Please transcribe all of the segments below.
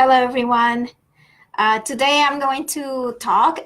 Hello, everyone. Today I'm going to talk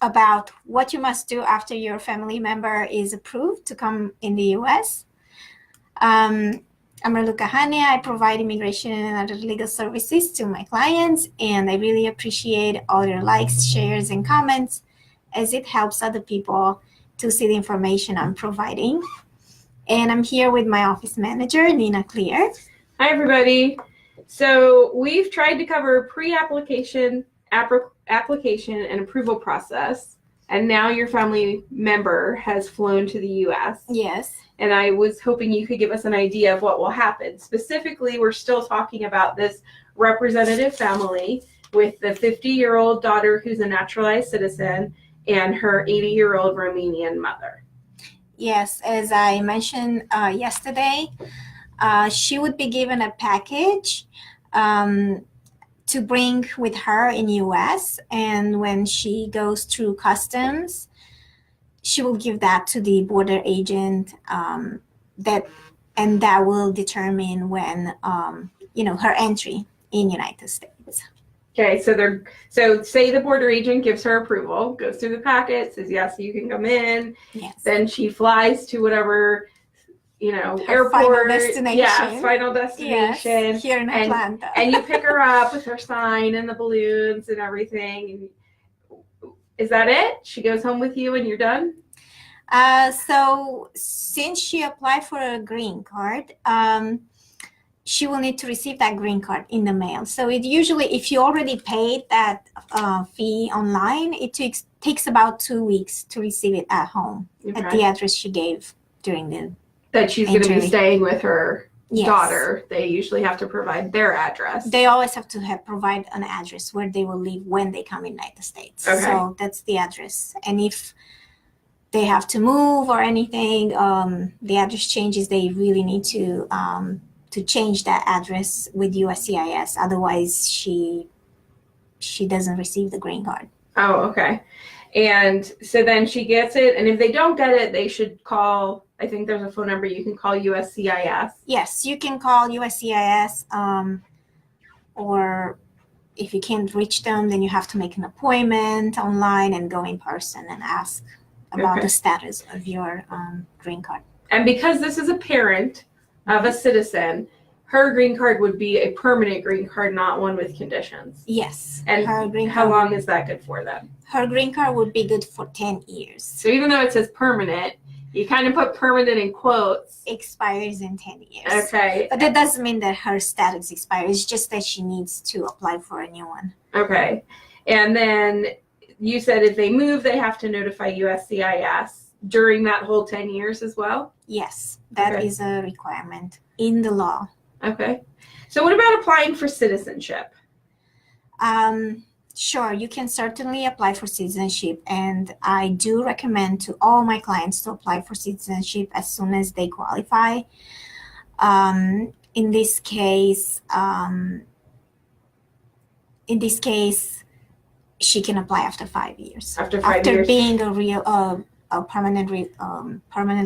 about what you must do after your family member is approved to come in the US. I'm Raluca. I provide immigration and other legal services to my clients, and I really appreciate all your likes, shares, and comments as it helps other people to see the information I'm providing. And I'm here with my office manager, Nina Clear. Hi, everybody. So we've tried to cover pre-application, application, and approval process, and now your family member has flown to the U.S. Yes. And I was hoping you could give us an idea of what will happen. Specifically, we're still talking about this representative family with the 50-year-old daughter who's a naturalized citizen and her 80-year-old Romanian mother. Yes, as I mentioned yesterday, she would be given a package to bring with her in US, and when she goes through customs, she will give that to the border agent that will determine when her entry in United States. Okay, so say the border agent gives her approval, goes through the packet, says yes, you can come in. Yes. Then she flies to whatever her airport. Final destination. Yes, final destination. Yes, here in Atlanta. And you pick her up with her sign and the balloons and everything. Is that it? She goes home with you and you're done? So since she applied for a green card, she will need to receive that green card in the mail. So it usually, if you already paid that fee online, it takes about 2 weeks to receive it at home at the address she gave during the that she's going to be staying with her Yes. daughter. They usually have to provide their address. They always have to provide an address where they will live when they come in the United States. Okay. So that's the address. And if they have to move or anything, the address changes, they really need to change that address with USCIS. Otherwise, she doesn't receive the green card. Oh, okay. And so then she gets it, and if they don't get it, they should call, I think there's a phone number you can call USCIS. Yes, you can call USCIS, or if you can't reach them, then you have to make an appointment online and go in person and ask about the status of your green card. And because this is a parent of a citizen, her green card would be a permanent green card, not one with conditions. Yes. And how long is that good for them? Her green card would be good for 10 years. So even though it says permanent, you kind of put permanent in quotes. Expires in 10 years. Okay. But that doesn't mean that her status expires. It's just that she needs to apply for a new one. Okay. And then you said if they move, they have to notify USCIS during that whole 10 years as well? Yes, that is a requirement in the law. Okay. So what about applying for citizenship? Sure, you can certainly apply for citizenship, and I do recommend to all my clients to apply for citizenship as soon as they qualify. In this case, she can apply after 5 years. After being a real permanent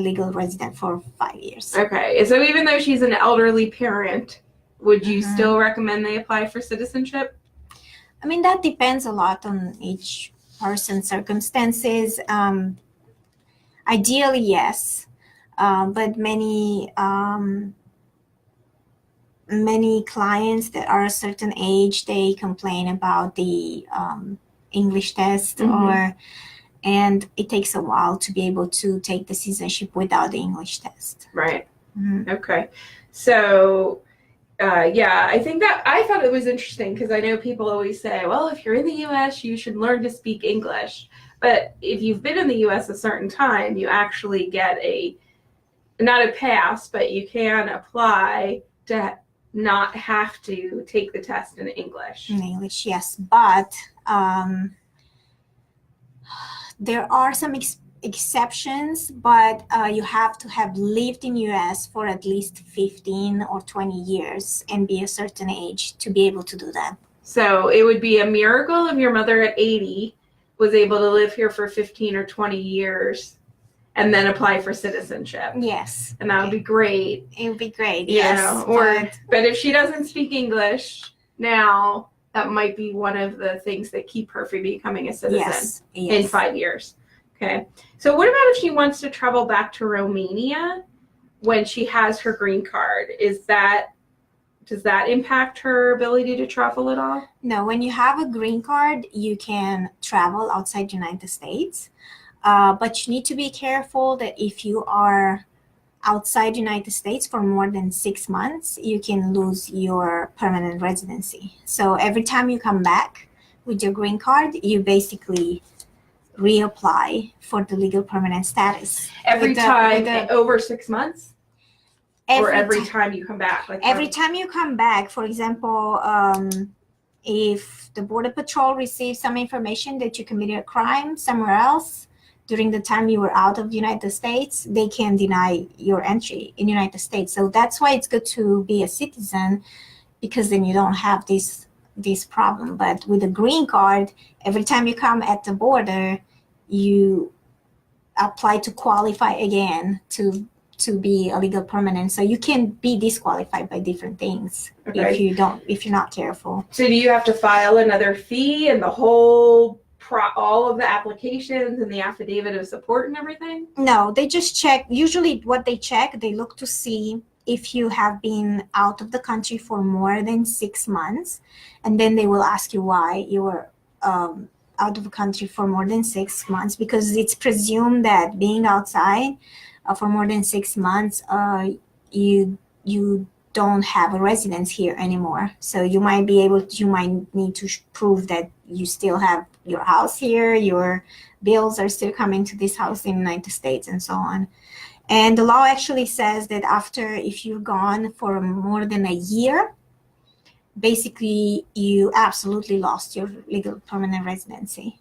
legal resident for 5 years. Okay, so even though she's an elderly parent, would you still recommend they apply for citizenship? I mean, that depends a lot on each person's circumstances. Ideally, yes, but many clients that are a certain age, they complain about the English test, and it takes a while to be able to take the citizenship without the English test. Right. Okay. So, I think that I thought it was interesting because I know people always say, well, if you're in the U.S., you should learn to speak English. But if you've been in the U.S. a certain time, you actually get not a pass, but you can apply to not have to take the test in English. In English, yes. But there are some exceptions, but you have to have lived in U.S. for at least 15 or 20 years and be a certain age to be able to do that. So it would be a miracle if your mother at 80 was able to live here for 15 or 20 years and then apply for citizenship. Yes. And that would be great. It would be great, yes. But if she doesn't speak English, now, that might be one of the things that keep her from becoming a citizen in 5 years. Okay. So what about if she wants to travel back to Romania when she has her green card? Does that impact her ability to travel at all? No, when you have a green card, you can travel outside the United States. But you need to be careful that if you are outside the United States for more than 6 months, you can lose your permanent residency. So every time you come back with your green card, you basically reapply for the legal permanent status. Every time over 6 months? Or every time you come back? Every time you come back, for example, if the Border Patrol receives some information that you committed a crime somewhere else during the time you were out of the United States, they can deny your entry in the United States. So that's why it's good to be a citizen, because then you don't have this problem. But with a green card, every time you come at the border, you apply to qualify again to be a legal permanent. So you can be disqualified by different things if you're not careful. So do you have to file another fee and the whole all of the applications and the affidavit of support and everything? No, they just check. Usually what they check, they look to see if you have been out of the country for more than 6 months, and then they will ask you why you were out of the country for more than 6 months, because it's presumed that being outside for more than 6 months, you don't have a residence here anymore. So you might need to prove that you still have your house here, your bills are still coming to this house in the United States, and so on. And the law actually says that if you're gone for more than a year, basically you absolutely lost your legal permanent residency.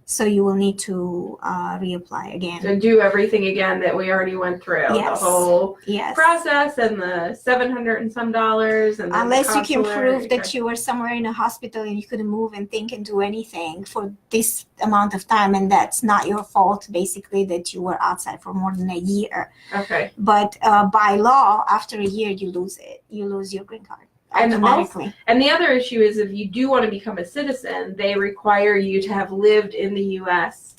So you will need to reapply again. So do everything again that we already went through. Yes. The whole yes. process and the $700 and some dollars. And unless you can prove that you were somewhere in a hospital and you couldn't move and think and do anything for this amount of time, and that's not your fault, basically, that you were outside for more than a year. Okay. But by law, after a year, you lose it. You lose your green card. And the other issue is, if you do want to become a citizen, they require you to have lived in the U.S.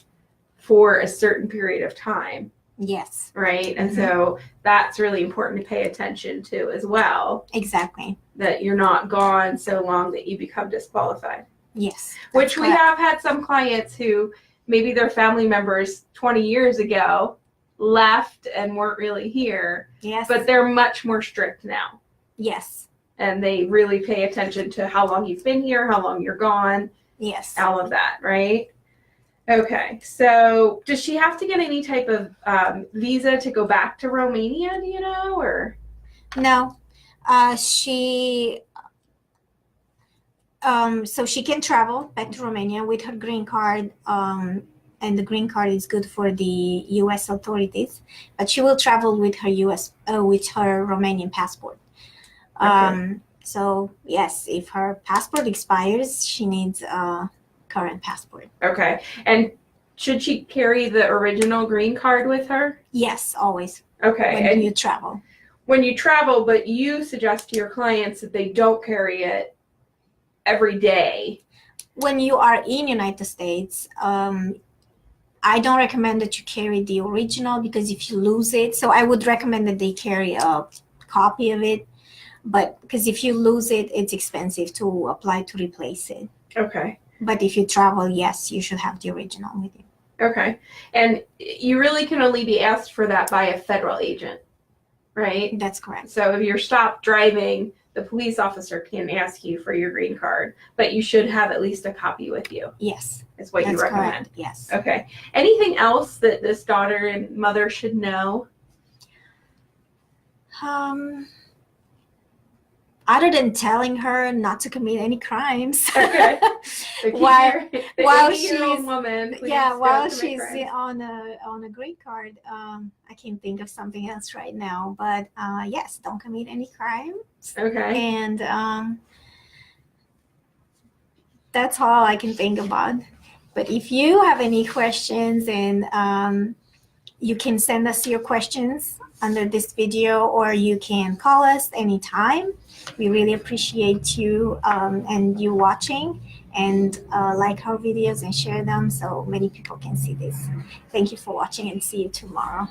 for a certain period of time. Yes. Right? And so that's really important to pay attention to as well. Exactly. That you're not gone so long that you become disqualified. Yes. Which we have had some clients who maybe their family members 20 years ago left and weren't really here. Yes. But they're much more strict now. Yes. And they really pay attention to how long you've been here, how long you're gone. Yes. All of that, right? Okay. So does she have to get any type of visa to go back to Romania, do you know? Or no. So she can travel back to Romania with her green card. And the green card is good for the U.S. authorities. But she will travel with her Romanian passport. Okay. So yes, if her passport expires, she needs a current passport. Okay. And should she carry the original green card with her? Yes, always. Okay. When you travel. When you travel, but you suggest to your clients that they don't carry it every day. When you are in United States, I don't recommend that you carry the original, because if you lose it, so I would recommend that they carry a copy of it. But because if you lose it, it's expensive to apply to replace it. Okay. But if you travel, yes, you should have the original with you. Okay. And you really can only be asked for that by a federal agent, right? That's correct. So if you're stopped driving, the police officer can ask you for your green card, but you should have at least a copy with you. Yes. Is what you recommend. Correct. Yes. Okay. Anything else that this daughter and mother should know? Other than telling her not to commit any crimes. Okay. So while she's woman, while she's on a green card, I can't think of something else right now. But yes, don't commit any crimes. Okay. And that's all I can think about. But if you have any questions, and you can send us your questions under this video, or you can call us anytime. We really appreciate you and you watching, and like our videos and share them so many people can see this. Thank you for watching, and see you tomorrow.